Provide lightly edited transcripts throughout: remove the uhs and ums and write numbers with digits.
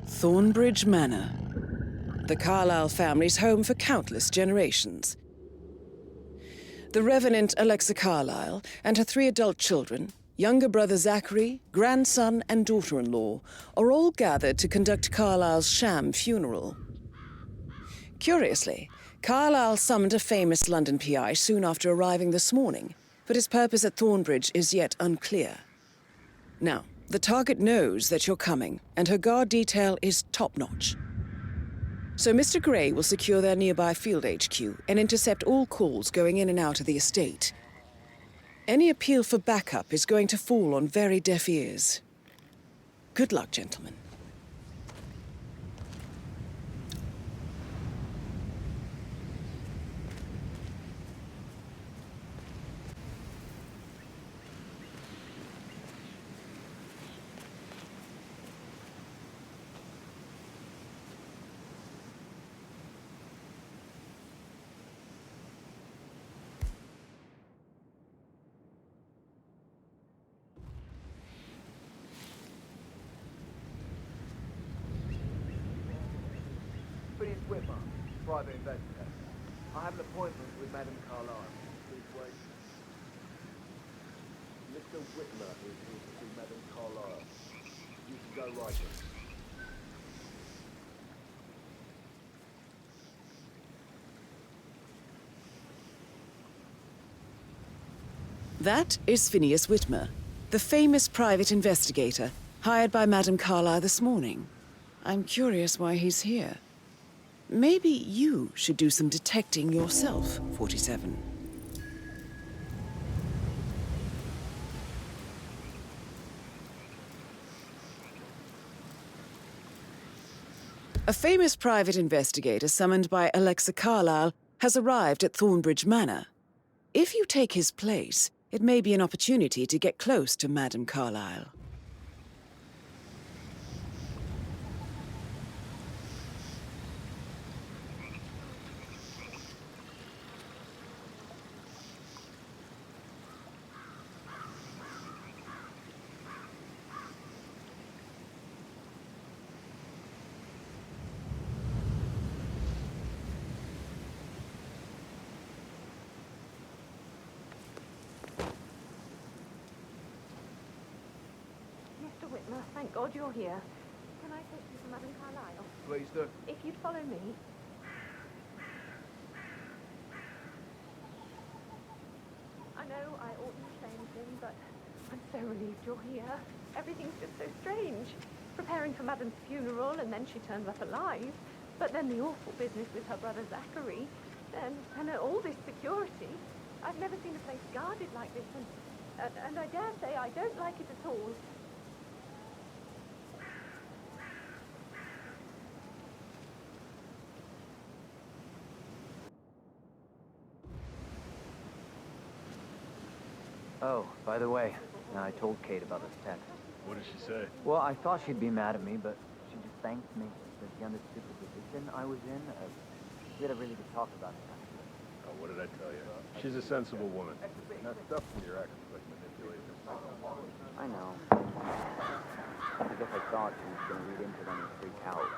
Thornbridge Manor. The Carlyle family's home for countless generations. The Revenant Alexa Carlyle and her 3 adult children, younger brother Zachary, grandson and daughter-in-law, are all gathered to conduct Carlyle's sham funeral. Curiously, Carlyle summoned a famous London PI soon after arriving this morning, but his purpose at Thornbridge is yet unclear. Now, the target knows that you're coming, and her guard detail is top-notch. So Mr. Gray will secure their nearby field HQ and intercept all calls going in and out of the estate. Any appeal for backup is going to fall on very deaf ears. Good luck, gentlemen. Whitmer, private investigator. I have an appointment with Madame Carlyle. Please wait. Mr. Whitmer is here to see Madame Carlyle. You can go right in. That is Phineas Whitmer, the famous private investigator hired by Madame Carlyle this morning. I'm curious why he's here. Maybe you should do some detecting yourself, 47. A famous private investigator summoned by Alexa Carlyle has arrived at Thornbridge Manor. If you take his place, it may be an opportunity to get close to Madame Carlyle. Mr. Whitmer, thank God you're here. Can I take you to Madame Carlyle? Please do. If you'd follow me. I know I oughtn't to say anything, but I'm so relieved you're here. Everything's just so strange. Preparing for Madame's funeral, and then she turns up alive. But then the awful business with her brother Zachary, and all this security. I've never seen a place guarded like this, and I dare say I don't like it at all. Oh, by the way, I told Kate about this text. What did she say? Well, I thought she'd be mad at me, but she just thanked me. Said she understood the position I was in. We had a really good talk about it, actually. Oh, what did I tell you? She's a sensible woman. That stuff from your ex is like manipulation. I know. I guess I thought she was going to read into them and freak out.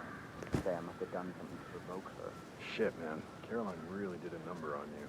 Say I must have done something to provoke her. Shit, man. Caroline really did a number on you.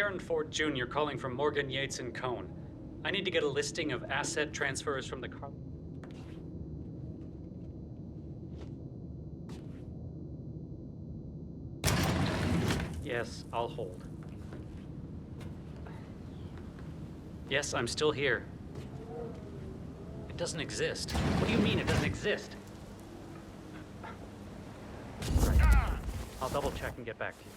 Aaron Ford Jr. calling from Morgan, Yates & Cohn. I need to get a listing of asset transfers from the car. Yes, I'll hold. Yes, I'm still here. It doesn't exist. What do you mean it doesn't exist? Right. I'll double check and get back to you.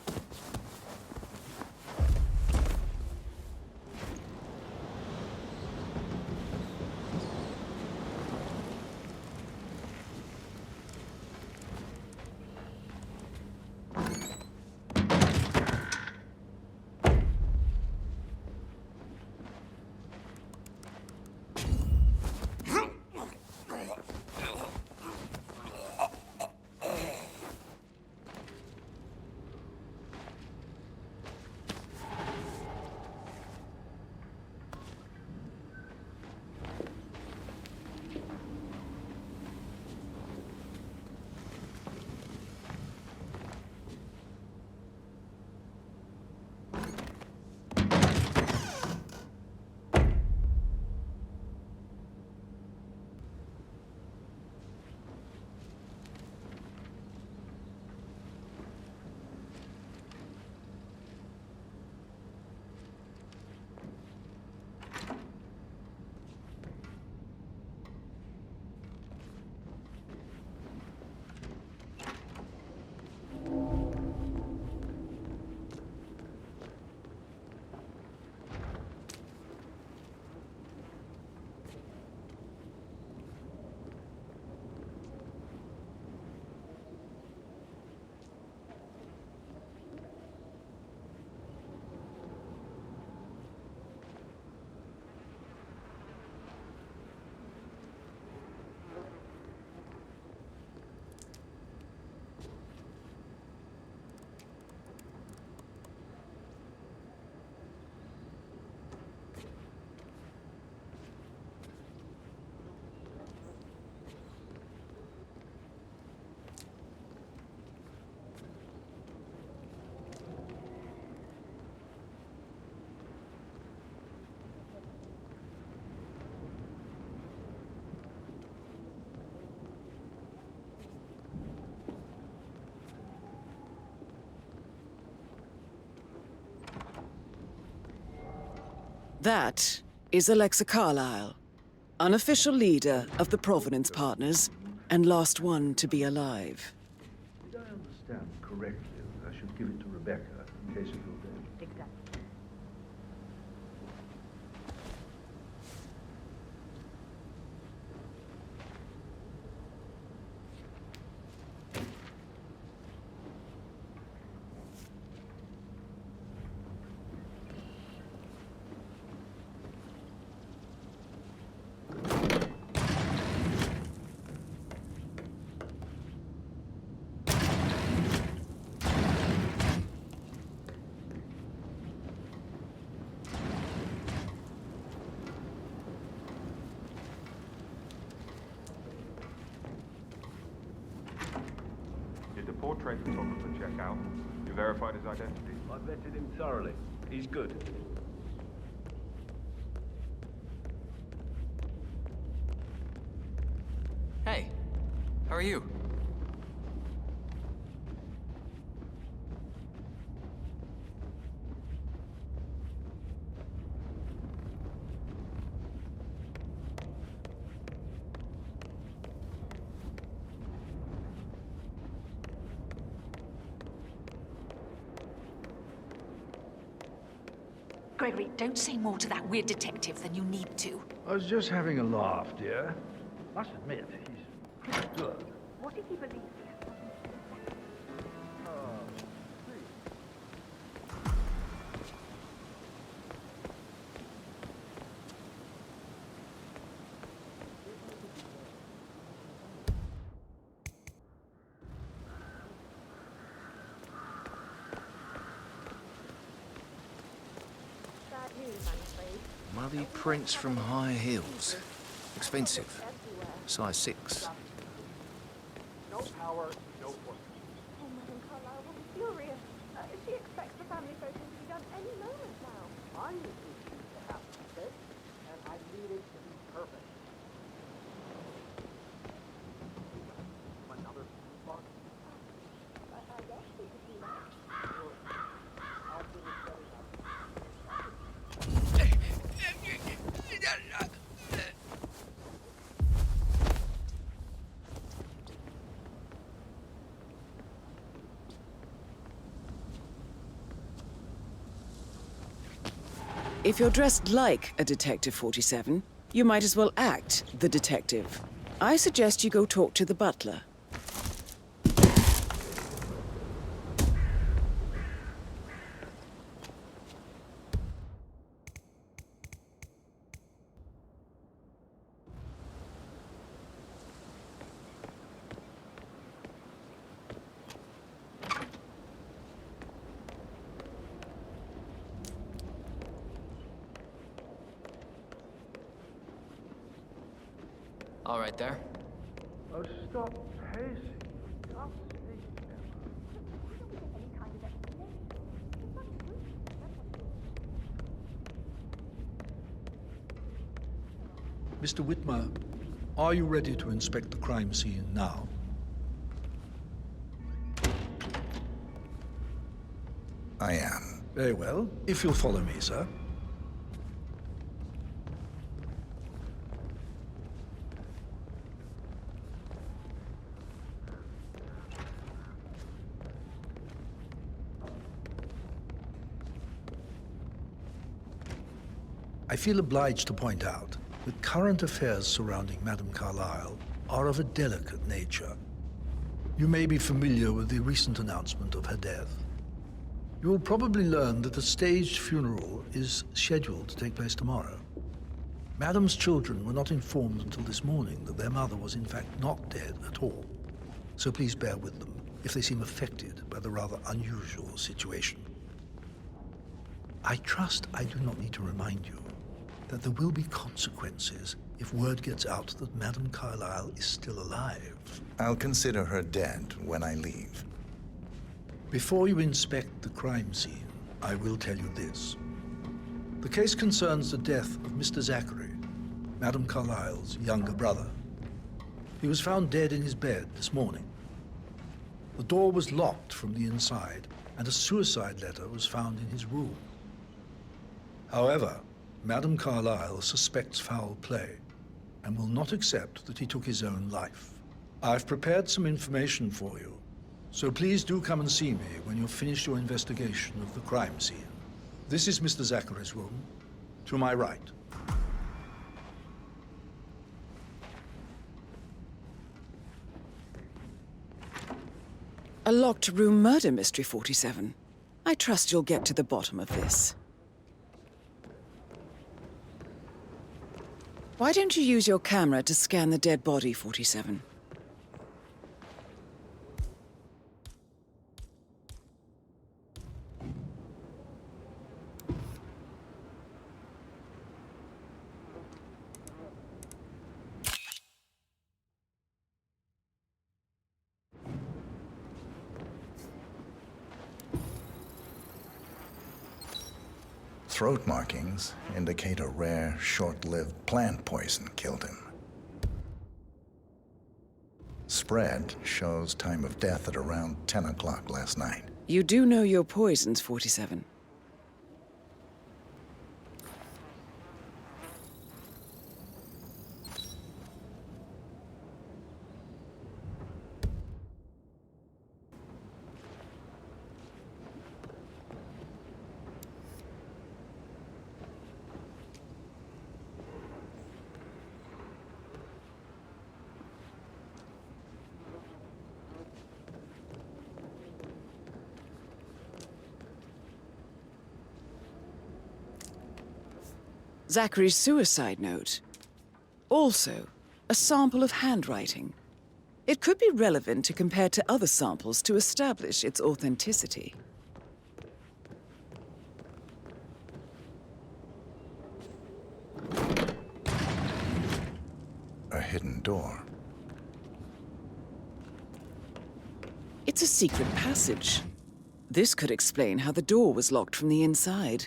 That is Alexa Carlyle, unofficial leader of the Provenance Partners, and last one to be alive. Did I understand correctly that I should give it to Rebecca in case of your death? Exactly. Did the portrait photographer check out? You verified his identity? I vetted him thoroughly. He's good. Hey, how are you? Gregory, don't say more to that weird detective than you need to. I was just having a laugh, dear. Must admit, he's pretty good. What if he believes? Bad news, I'm afraid. Muddy prints from high heels. Expensive. Size 6. No power, no point. Oh, Madame Carlyle, what a furious. She expects the family photos to be done any moment now. I need these things to happen, okay? And I need it to be perfect. Another fuck. I guess we could do that. Sure. I'll finish setting up. If you're dressed like a Detective 47, you might as well act the detective. I suggest you go talk to the butler. All right there. Oh, stop pacing. For God's sake, Emma. Mr. Whitmer, are you ready to inspect the crime scene now? I am. Very well. If you'll follow me, sir. I feel obliged to point out that current affairs surrounding Madame Carlyle are of a delicate nature. You may be familiar with the recent announcement of her death. You will probably learn that a staged funeral is scheduled to take place tomorrow. Madame's children were not informed until this morning that their mother was in fact not dead at all. So please bear with them if they seem affected by the rather unusual situation. I trust I do not need to remind you that there will be consequences if word gets out that Madame Carlyle is still alive. I'll consider her dead when I leave. Before you inspect the crime scene, I will tell you this. The case concerns the death of Mr. Zachary, Madame Carlyle's younger brother. He was found dead in his bed this morning. The door was locked from the inside, and a suicide letter was found in his room. However, Madame Carlyle suspects foul play and will not accept that he took his own life. I've prepared some information for you, so please do come and see me when you've finished your investigation of the crime scene. This is Mr. Zachary's room, to my right. A locked room murder mystery, 47. I trust you'll get to the bottom of this. Why don't you use your camera to scan the dead body, 47? Throat markings indicate a rare, short-lived plant poison killed him. Spread shows time of death at around 10 o'clock last night. You do know your poisons, 47. Zachary's suicide note. Also, a sample of handwriting. It could be relevant to compare to other samples to establish its authenticity. A hidden door. It's a secret passage. This could explain how the door was locked from the inside.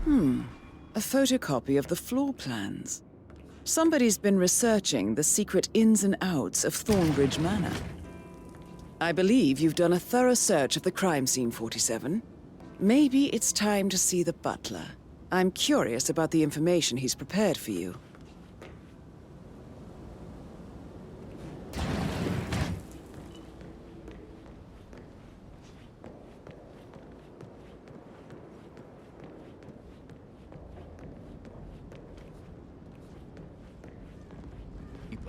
A photocopy of the floor plans. Somebody's been researching the secret ins and outs of Thornbridge Manor. I believe you've done a thorough search of the crime scene, 47. Maybe it's time to see the butler. I'm curious about the information he's prepared for you.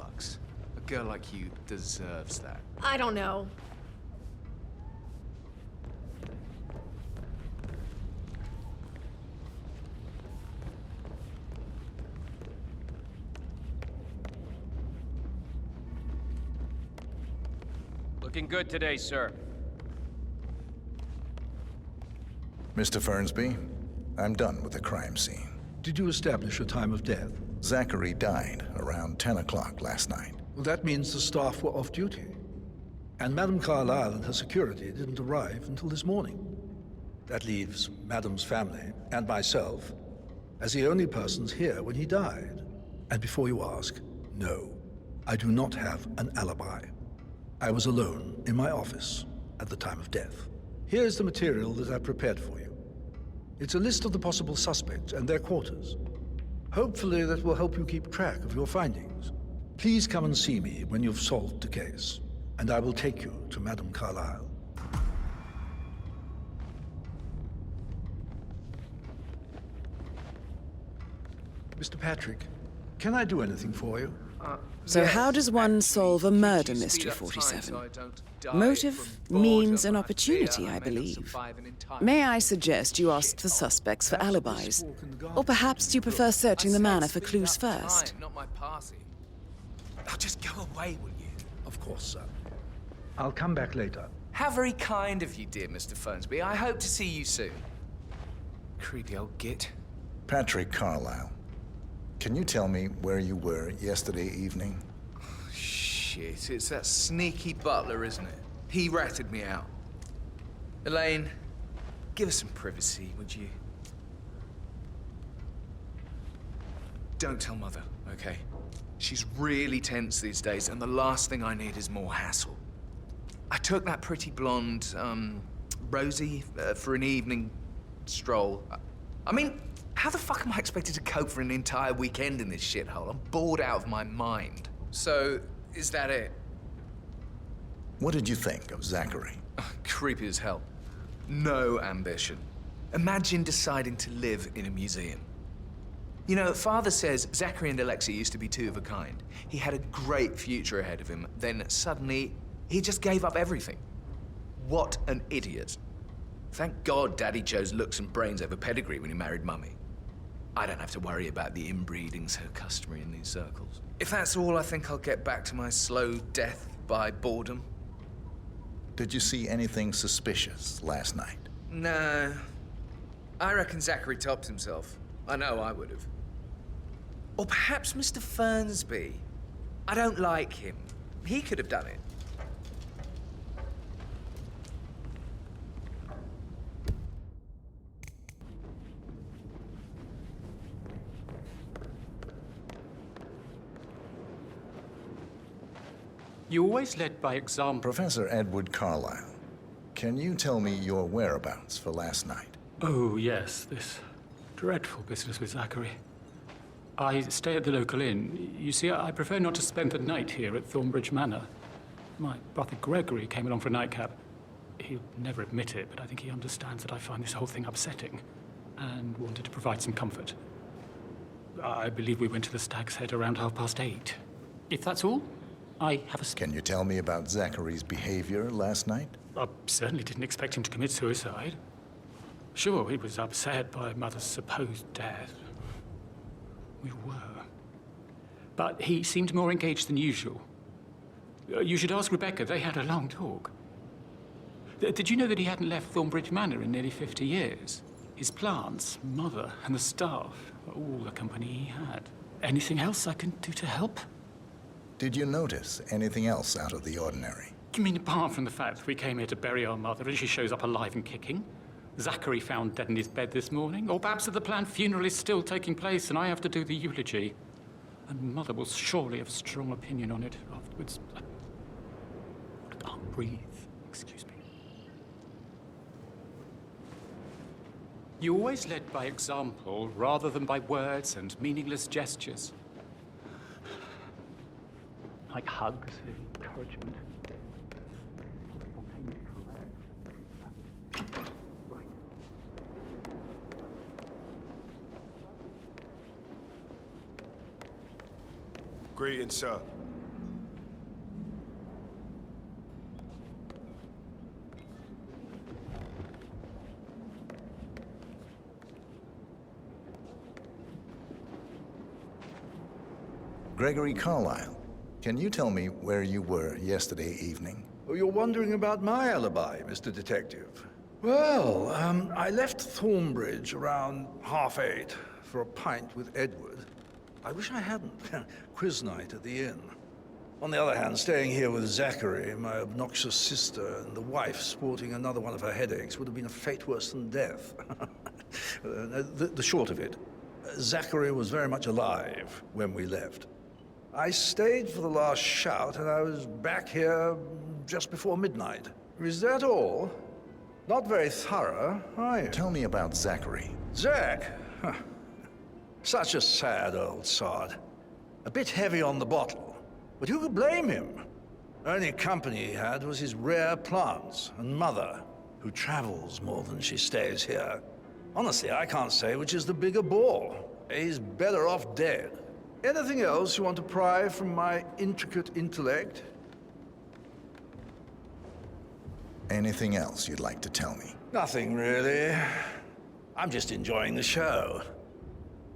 $50. A girl like you deserves that. I don't know. Looking good today, sir. Mr. Fernsby, I'm done with the crime scene. Did you establish a time of death? Zachary died around 10 o'clock last night. Well, that means the staff were off duty. And Madame Carlyle and her security didn't arrive until this morning. That leaves Madame's family and myself as the only persons here when he died. And before you ask, no, I do not have an alibi. I was alone in my office at the time of death. Here's the material that I prepared for you. It's a list of the possible suspects and their quarters. Hopefully that will help you keep track of your findings. Please come and see me when you've solved the case, and I will take you to Madame Carlyle. Mr. Patrick, can I do anything for you? So how does one solve a murder mystery, 47? Motive, means, and opportunity, I believe. May I suggest you ask the suspects for alibis? Or perhaps you prefer searching the manor for clues first? Not my party. Now just go away, will you? Of course, sir. I'll come back later. How very kind of you, dear Mr. Fernsby. I hope to see you soon. Creepy old git. Patrick Carlyle, can you tell me where you were yesterday evening? Shit, it's that sneaky butler, isn't it? He ratted me out. Elaine, give us some privacy, would you? Don't tell Mother, okay? She's really tense these days, and the last thing I need is more hassle. I took that pretty blonde, Rosie, for an evening stroll. I mean, how the fuck am I expected to cope for an entire weekend in this shithole? I'm bored out of my mind. So, is that it? What did you think of Zachary? Creepy as hell. No ambition. Imagine deciding to live in a museum. You know, Father says Zachary and Alexia used to be two of a kind. He had a great future ahead of him, then suddenly, he just gave up everything. What an idiot. Thank God Daddy chose looks and brains over pedigree when he married Mummy. I don't have to worry about the inbreeding so customary in these circles. If that's all, I think I'll get back to my slow death by boredom. Did you see anything suspicious last night? No. I reckon Zachary topped himself. I know I would have. Or perhaps Mr. Fernsby. I don't like him. He could have done it. You always led by example. Professor Edward Carlyle, can you tell me your whereabouts for last night? Oh, yes, this dreadful business with Zachary. I stay at the local inn. You see, I prefer not to spend the night here at Thornbridge Manor. My brother Gregory came along for a nightcap. He'll never admit it, but I think he understands that I find this whole thing upsetting and wanted to provide some comfort. I believe we went to the Stag's Head around 8:30. If that's all, I have a... Can you tell me about Zachary's behavior last night? I certainly didn't expect him to commit suicide. Sure, he was upset by Mother's supposed death. We were. But he seemed more engaged than usual. You should ask Rebecca. They had a long talk. Did you know that he hadn't left Thornbridge Manor in nearly 50 years? His plants, Mother, and the staff, all the company he had. Anything else I can do to help? Did you notice anything else out of the ordinary? You mean apart from the fact that we came here to bury our mother and she shows up alive and kicking? Zachary found dead in his bed this morning, or perhaps that the planned funeral is still taking place and I have to do the eulogy. And Mother will surely have a strong opinion on it afterwards. I can't breathe. Excuse me. You always led by example rather than by words and meaningless gestures. Like hugs and encouragement. Greetings, sir. Gregory Carlyle, can you tell me where you were yesterday evening? Oh, you're wondering about my alibi, Mr. Detective. Well, I left Thornbridge around 8:30 for a pint with Edward. I wish I hadn't. Quiz night at the inn. On the other hand, staying here with Zachary, my obnoxious sister, and the wife sporting another one of her headaches would have been a fate worse than death. The short of it, Zachary was very much alive when we left. I stayed for the last shout, and I was back here just before midnight. Is that all? Not very thorough, are you? Tell me about Zachary. Zach? Huh. Such a sad old sod. A bit heavy on the bottle, but who could blame him? Only company he had was his rare plants and Mother, who travels more than she stays here. Honestly, I can't say which is the bigger bore. He's better off dead. Anything else you want to pry from my intricate intellect? Anything else you'd like to tell me? Nothing, really. I'm just enjoying the show.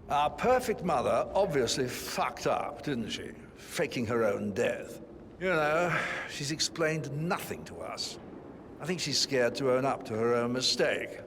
Our perfect mother obviously fucked up, didn't she? Faking her own death. You know, she's explained nothing to us. I think she's scared to own up to her own mistake.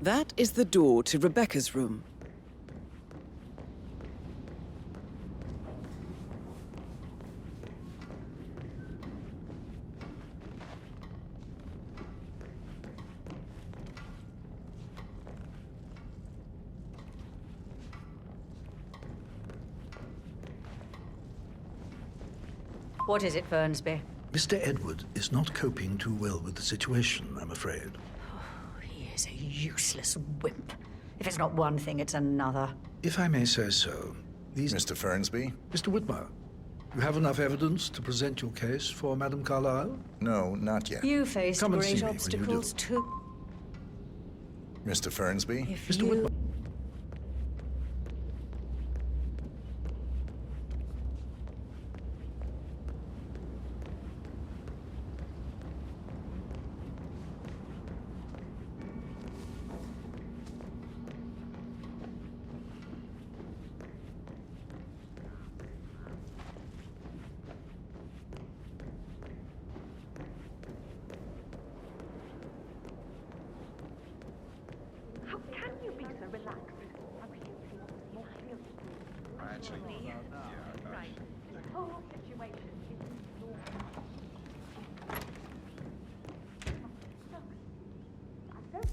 That is the door to Rebecca's room. What is it, Fernsby? Mr. Edward is not coping too well with the situation, I'm afraid. He is a useless wimp. If it's not one thing, it's another. If I may say so, these... Mr. Fernsby? Mr. Whitmer, you have enough evidence to present your case for Madame Carlyle? No, not yet. You faced Come and see great me when you obstacles do. too. Mr. Fernsby? Mr. Whitmer. How can you be so relaxed? Right. The whole situation is normal. I don't.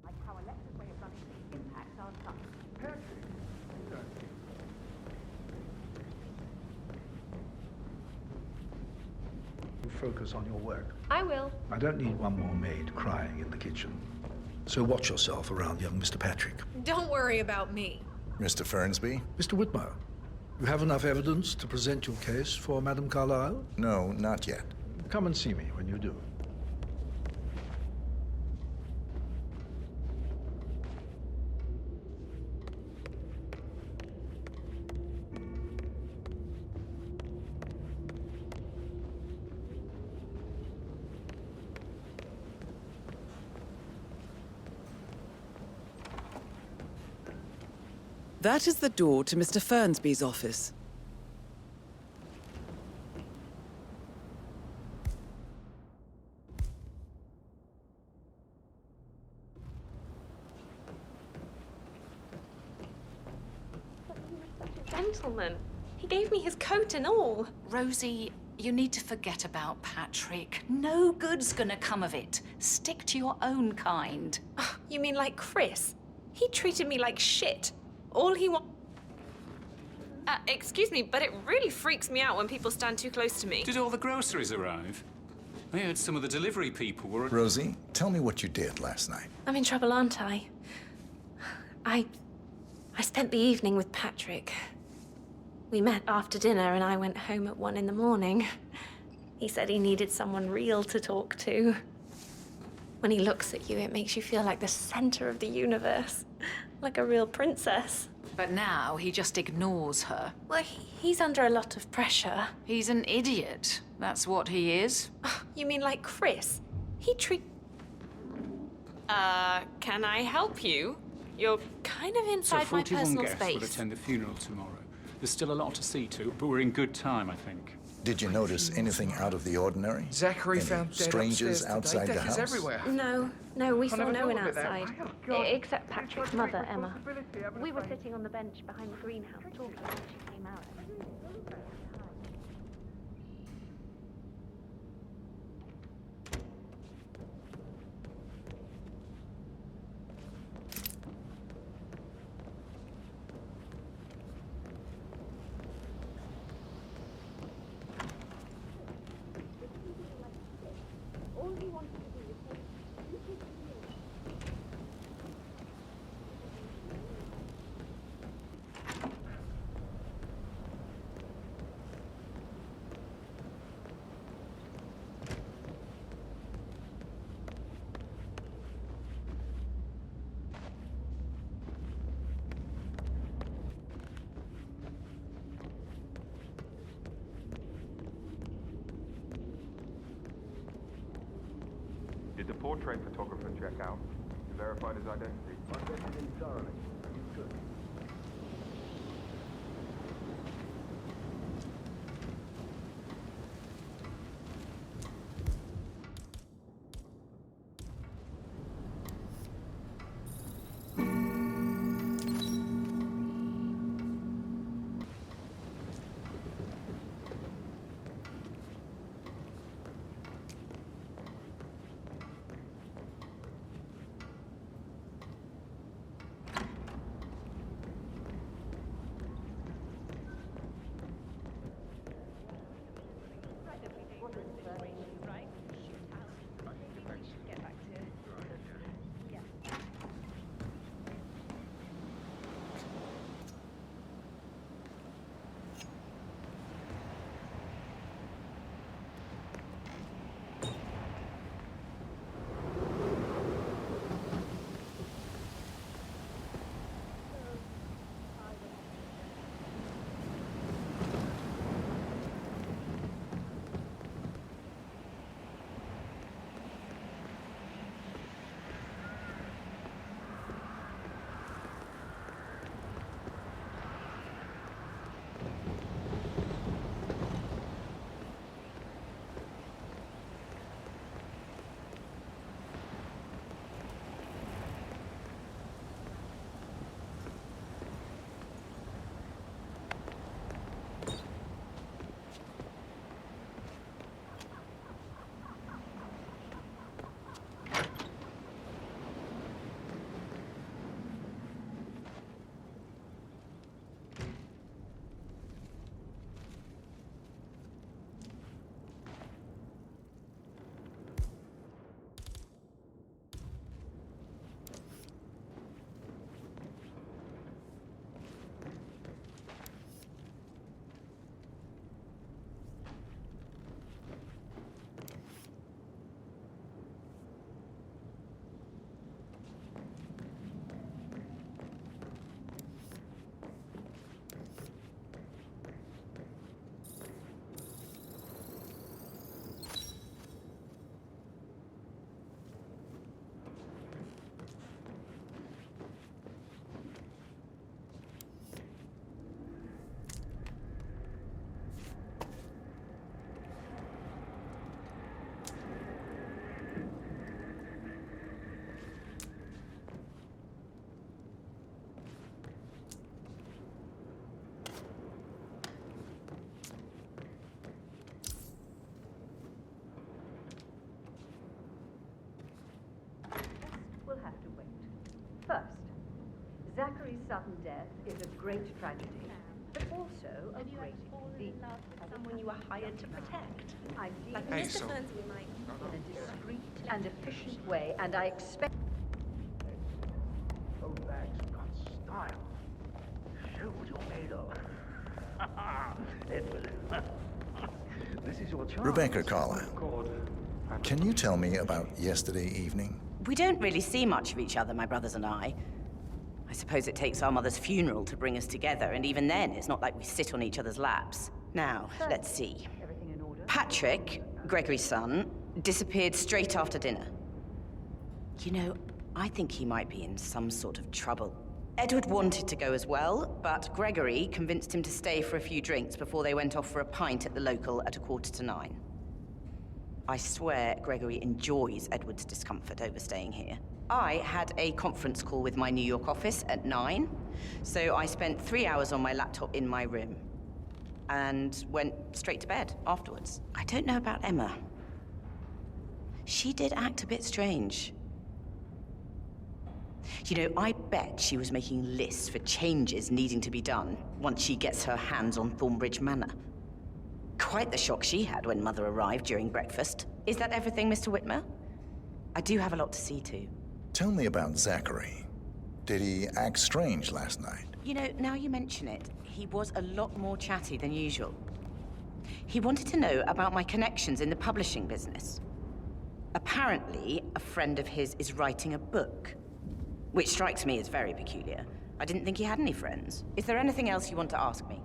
Like how Alexa's way of running things impacts our son. Focus on your work. I will. I don't need one more maid crying in the kitchen. So watch yourself around young Mr. Patrick. Don't worry about me. Mr. Fernsby? Mr. Whitmer, You have enough evidence to present your case for Madame Carlyle? No, not yet. Come and see me when you do. That is the door to Mr. Fernsby's office. Gentleman. He gave me his coat and all. Rosie, you need to forget about Patrick. No good's gonna come of it. Stick to your own kind. You mean like Chris? He treated me like shit. All he excuse me, but it really freaks me out when people stand too close to me. Did all the groceries arrive? I heard some of the delivery people were... Rosie, tell me what you did last night. I'm in trouble, aren't I? I spent the evening with Patrick. We met after dinner and I went home at 1 in the morning. He said he needed someone real to talk to. When he looks at you, it makes you feel like the center of the universe. Like a real princess. But now he just ignores her. Well, he's under a lot of pressure. He's an idiot. That's what he is. You mean like Chris? He can I help you? You're kind of inside my personal guests space. will attend the funeral tomorrow. There's still a lot to see to, but we're in good time, I think. Did you notice anything out of the ordinary? Zachary Any found dead strangers upstairs outside today. the Death is house? everywhere. No, we saw never no thought one of it that outside. way. Oh, God. Except Patrick's mother, Emma. We were afraid. sitting on the bench behind the greenhouse talking when she came out. All he wanted to do was say, "You take me in." Did the portrait photographer check out? You verified his identity? I vetted him thoroughly. He's good. First, Zachary's sudden death is a great tragedy, but also a great relief. Someone you were hired to protect. I'm dealing with Mr. Fernsby, in a discreet and efficient way, and I expect... Oh, that's got style. Show what you're made of. Edward, this is your chance. Rebecca Carlyle, can you tell me about yesterday evening? We don't really see much of each other, my brothers and I. I suppose it takes our mother's funeral to bring us together, and even then, it's not like we sit on each other's laps. Now, let's see. Everything in order? Patrick, Gregory's son, disappeared straight after dinner. You know, I think he might be in some sort of trouble. Edward wanted to go as well, but Gregory convinced him to stay for a few drinks before they went off for a pint at the local at 9:15. I swear Gregory enjoys Edward's discomfort over staying here. I had a conference call with my New York office at 9, so I spent 3 hours on my laptop in my room and went straight to bed afterwards. I don't know about Emma. She did act a bit strange. You know, I bet she was making lists for changes needing to be done once she gets her hands on Thornbridge Manor. Quite the shock she had when Mother arrived during breakfast. Is that everything, Mr. Whitmer? I do have a lot to see to. Tell me about Zachary. Did he act strange last night? You know, now you mention it, he was a lot more chatty than usual. He wanted to know about my connections in the publishing business. Apparently, a friend of his is writing a book, which strikes me as very peculiar. I didn't think he had any friends. Is there anything else you want to ask me?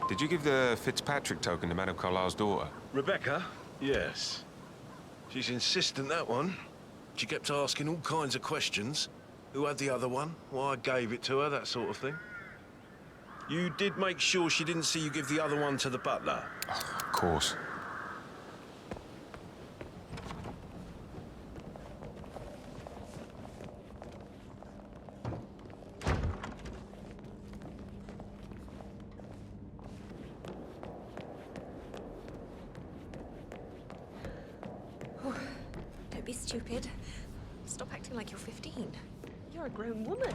Did you give the Fitzpatrick token to Madame Carlyle's daughter? Rebecca? Yes. She's insistent, that one. She kept asking all kinds of questions. Who had the other one? Why I gave it to her, that sort of thing. You did make sure she didn't see you give the other one to the butler? Oh, of course. Don't be stupid. Stop acting like you're 15. You're a grown woman.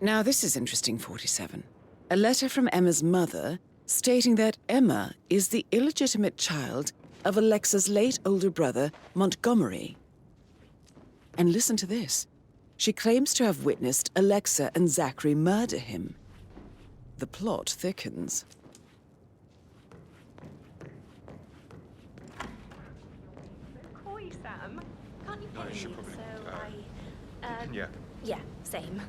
Now this is interesting, 47. A letter from Emma's mother stating that Emma is the illegitimate child of Alexa's late older brother, Montgomery. And listen to this. She claims to have witnessed Alexa and Zachary murder him. The plot thickens. Coy, Sam. Can't you No, pay you should me? probably, So Yeah. Yeah, same.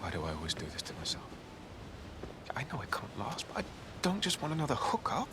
Why do I always do this to myself? I know it can't last, but I don't just want another hookup.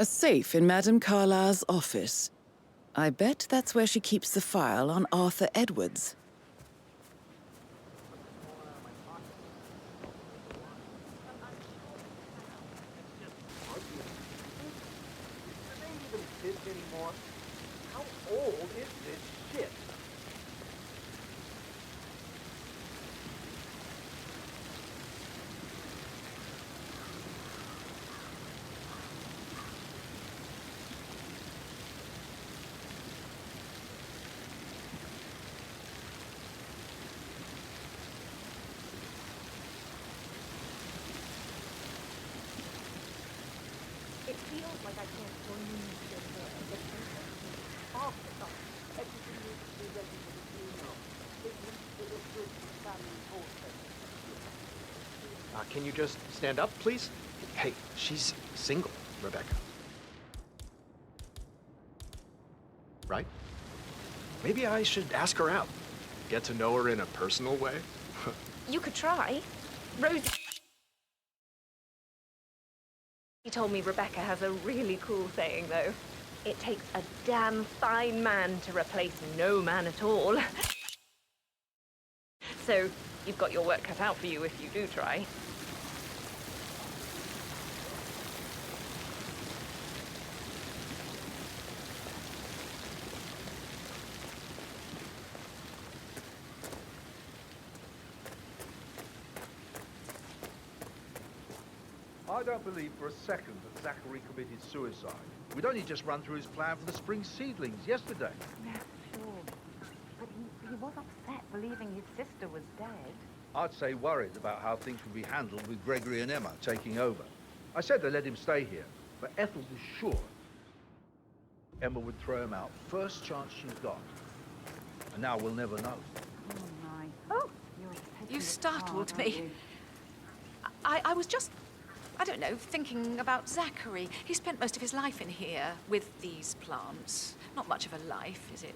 A safe in Madame Carlyle's office. I bet that's where she keeps the file on Arthur Edwards. Anymore? How old is this ship? It feels like I can't breathe in here. It's awful. Everything needs to be ready for the funeral. It looks good for the family portrait. Can you just stand up, please? Hey, she's single, Rebecca. Right? Maybe I should ask her out. Get to know her in a personal way. You could try. Rosie. He told me Rebecca has a really cool saying, though. It takes a damn fine man to replace no man at all. So, you've got your work cut out for you if you do try. I don't believe for a second that Zachary committed suicide. We'd only just run through his plan for the spring seedlings yesterday. Yeah, sure. But he was upset believing his sister was dead. I'd say worried about how things would be handled with Gregory and Emma taking over. I said they let him stay here, but Ethel was sure Emma would throw him out first chance she's got. And now we'll never know. Oh, my. Oh, You startled me. I was just, I don't know, thinking about Zachary. He spent most of his life in here with these plants. Not much of a life, is it?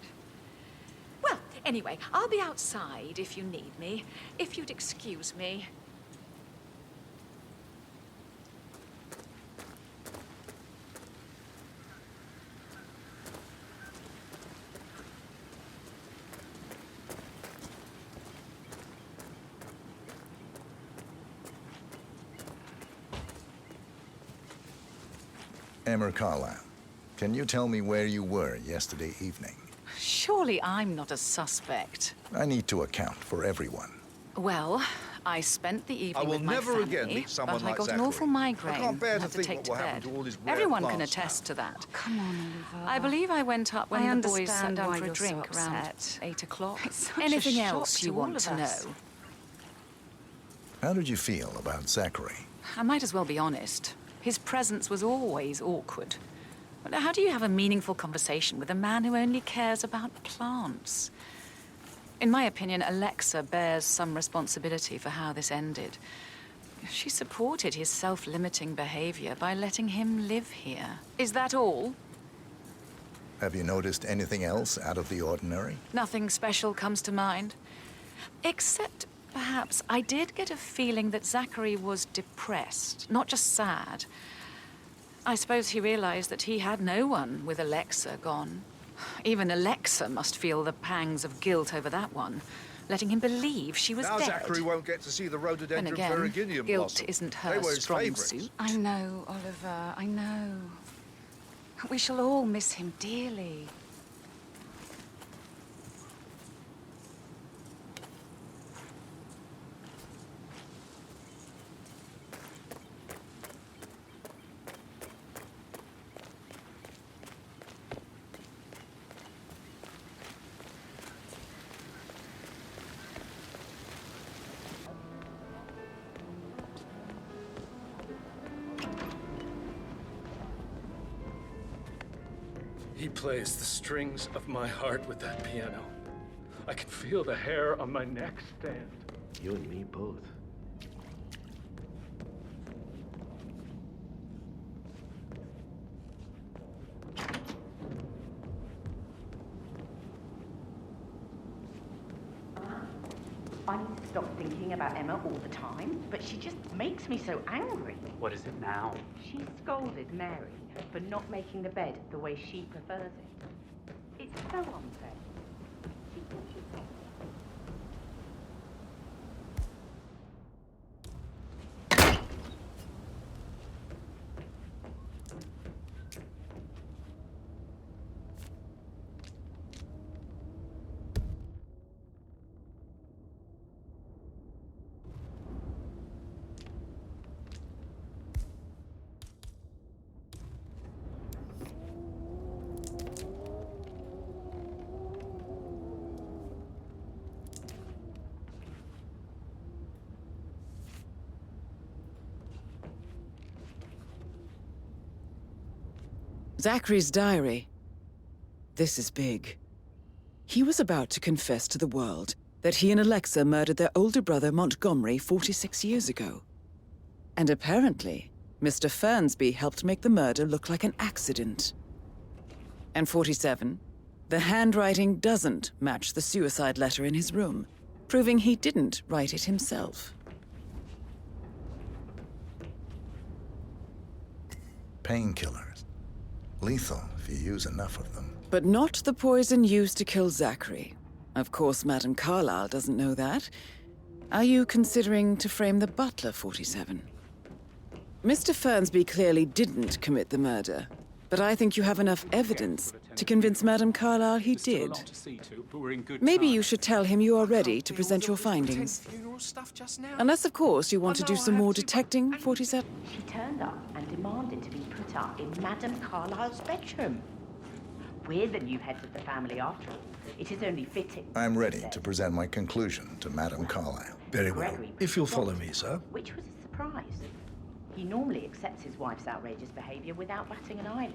Well, anyway, I'll be outside if you need me. If you'd excuse me. Emma Carlisle, can you tell me where you were yesterday evening? Surely I'm not a suspect. I need to account for everyone. Well, I spent the evening I will with my never family, again meet someone but like I got Zachary. an awful migraine. I can't bear and to had think take what will to happen bed. to all his rare Everyone can plants attest to that. Come on, Oliver. I believe I went up when I the boys sat understand down why for a you're so drink around upset. 8 o'clock. It's such a Anything shock else to you all want of to us. know? How did you feel about Zachary? I might as well be honest. His presence was always awkward. But how do you have a meaningful conversation with a man who only cares about plants? In my opinion, Alexa bears some responsibility for how this ended. She supported his self-limiting behavior by letting him live here. Is that all? Have you noticed anything else out of the ordinary? Nothing special comes to mind. Except, perhaps, I did get a feeling that Zachary was depressed, not just sad. I suppose he realized that he had no one with Alexa gone. Even Alexa must feel the pangs of guilt over that one, letting him believe she was now dead. Zachary won't get to see the rhododendron And again, ferruginum guilt blossom. isn't They her were his strong favourites. suit. I know, Oliver, I know. We shall all miss him dearly. He plays the strings of my heart with that piano. I can feel the hair on my neck stand. You and me both. I need to stop thinking about Emma all the time, but she just makes me so angry. What is it now? She scolded Mary for not making the bed the way she prefers it. It's so unfair. She thinks she's Zachary's diary. This is big. He was about to confess to the world that he and Alexa murdered their older brother Montgomery 46 years ago. And apparently, Mr. Fernsby helped make the murder look like an accident. And 47, the handwriting doesn't match the suicide letter in his room, proving he didn't write it himself. Painkillers. Lethal if you use enough of them. But not the poison used to kill Zachary. Of course, Madame Carlyle doesn't know that. Are you considering to frame the butler, 47? Mr. Fernsby clearly didn't commit the murder, but I think you have enough evidence to convince Madame Carlyle he did. Maybe you should tell him you are ready to present your findings. Unless, of course, you want to do some more detecting, 47. She turned up and demanded to be put up in Madame Carlyle's bedroom. We're the new heads of the family after all. It is only fitting. I'm ready to present my conclusion to Madame Carlyle. Very well. If you'll follow me, sir. Which was a surprise. He normally accepts his wife's outrageous behavior without batting an eyelid.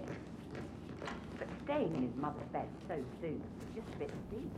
But staying in his mother's bed so soon was just a bit steep.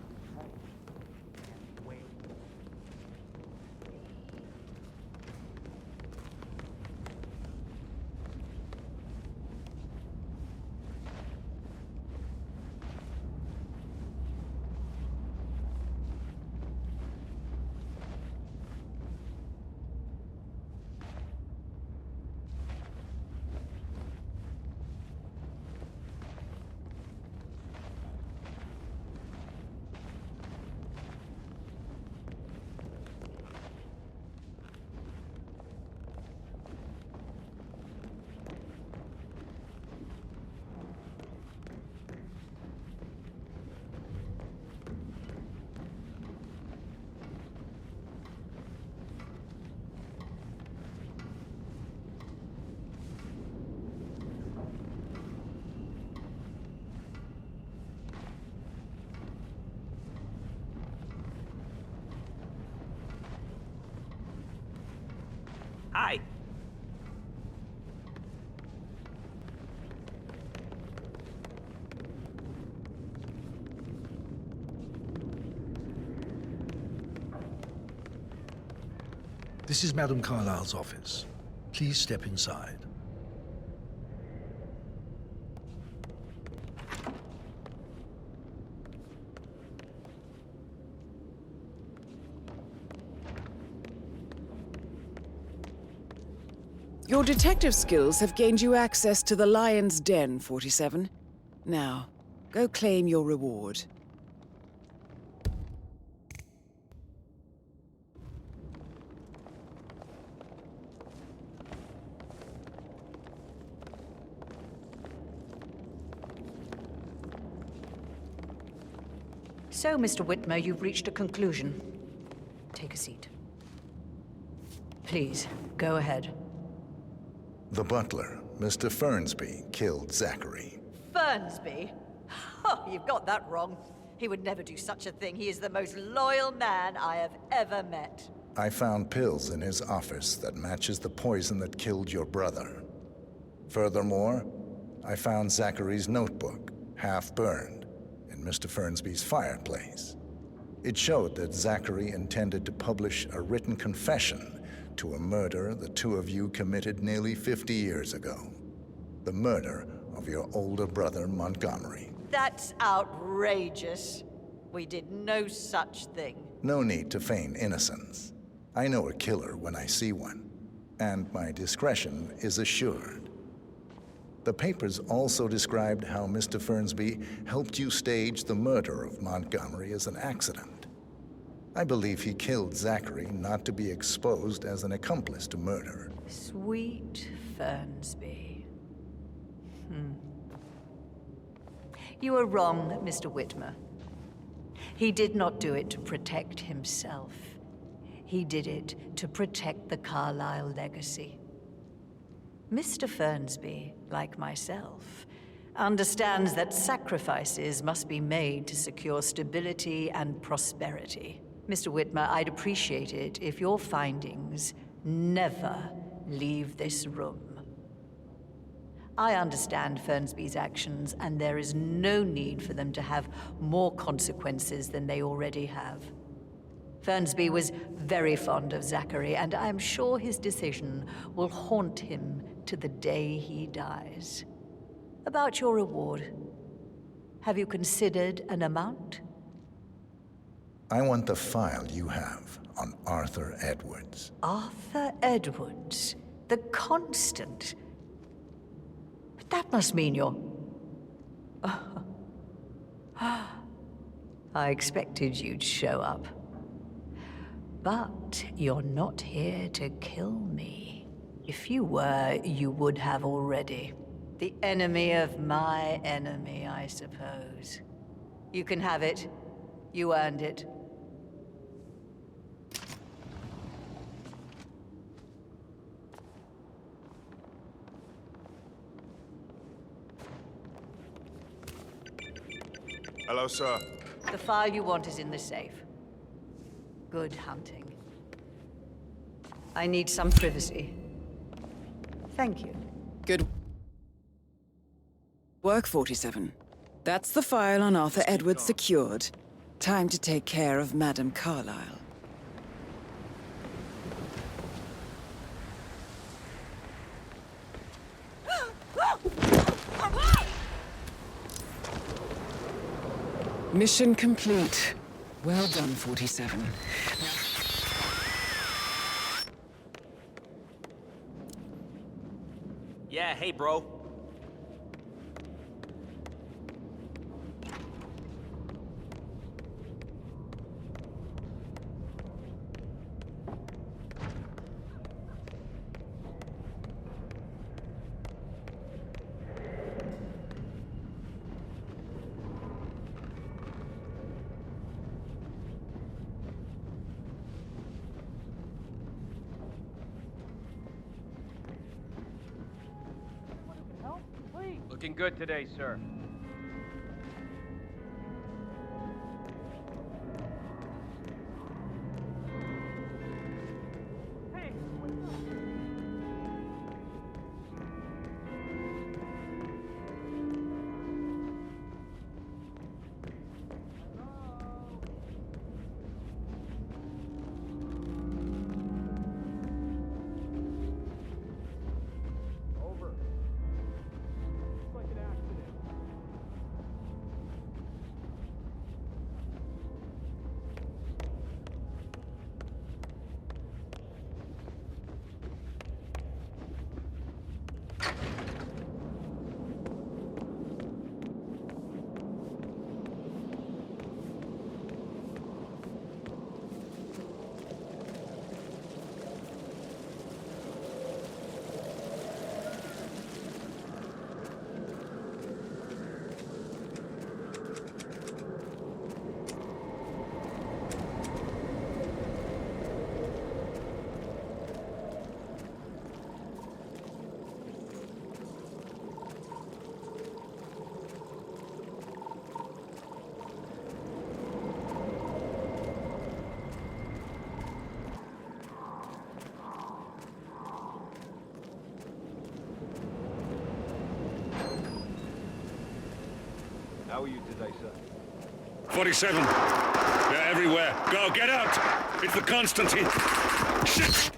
Hi. This is Madame Carlyle's office. Please step inside. Your detective skills have gained you access to the Lion's Den, 47. Now, go claim your reward. So, Mr. Whitmer, you've reached a conclusion. Take a seat. Please, go ahead. The butler, Mr. Fernsby, killed Zachary. Fernsby? Oh, you've got that wrong. He would never do such a thing. He is the most loyal man I have ever met. I found pills in his office that matches the poison that killed your brother. Furthermore, I found Zachary's notebook, half burned, in Mr. Fernsby's fireplace. It showed that Zachary intended to publish a written confession to a murder the two of you committed nearly 50 years ago. The murder of your older brother, Montgomery. That's outrageous. We did no such thing. No need to feign innocence. I know a killer when I see one, and my discretion is assured. The papers also described how Mr. Fernsby helped you stage the murder of Montgomery as an accident. I believe he killed Zachary not to be exposed as an accomplice to murder. Sweet Fernsby. You are wrong, Mr. Whitmer. He did not do it to protect himself. He did it to protect the Carlyle legacy. Mr. Fernsby, like myself, understands that sacrifices must be made to secure stability and prosperity. Mr. Whitmer, I'd appreciate it if your findings never leave this room. I understand Fernsby's actions, and there is no need for them to have more consequences than they already have. Fernsby was very fond of Zachary, and I'm sure his decision will haunt him to the day he dies. About your reward, have you considered an amount? I want the file you have on Arthur Edwards. Arthur Edwards, the Constant. But that must mean you're... I expected you'd show up. But you're not here to kill me. If you were, you would have already. The enemy of my enemy, I suppose. You can have it. You earned it. Hello, sir. The file you want is in the safe. Good hunting. I need some privacy. Thank you. Good work, 47. That's the file on Arthur Edwards secured. Time to take care of Madame Carlyle. Mission complete. Well done, 47. Yeah, hey, bro. Looking good today, sir. How are you today, sir? 47. They're everywhere. Go, get out! It's the Constantine. Shit!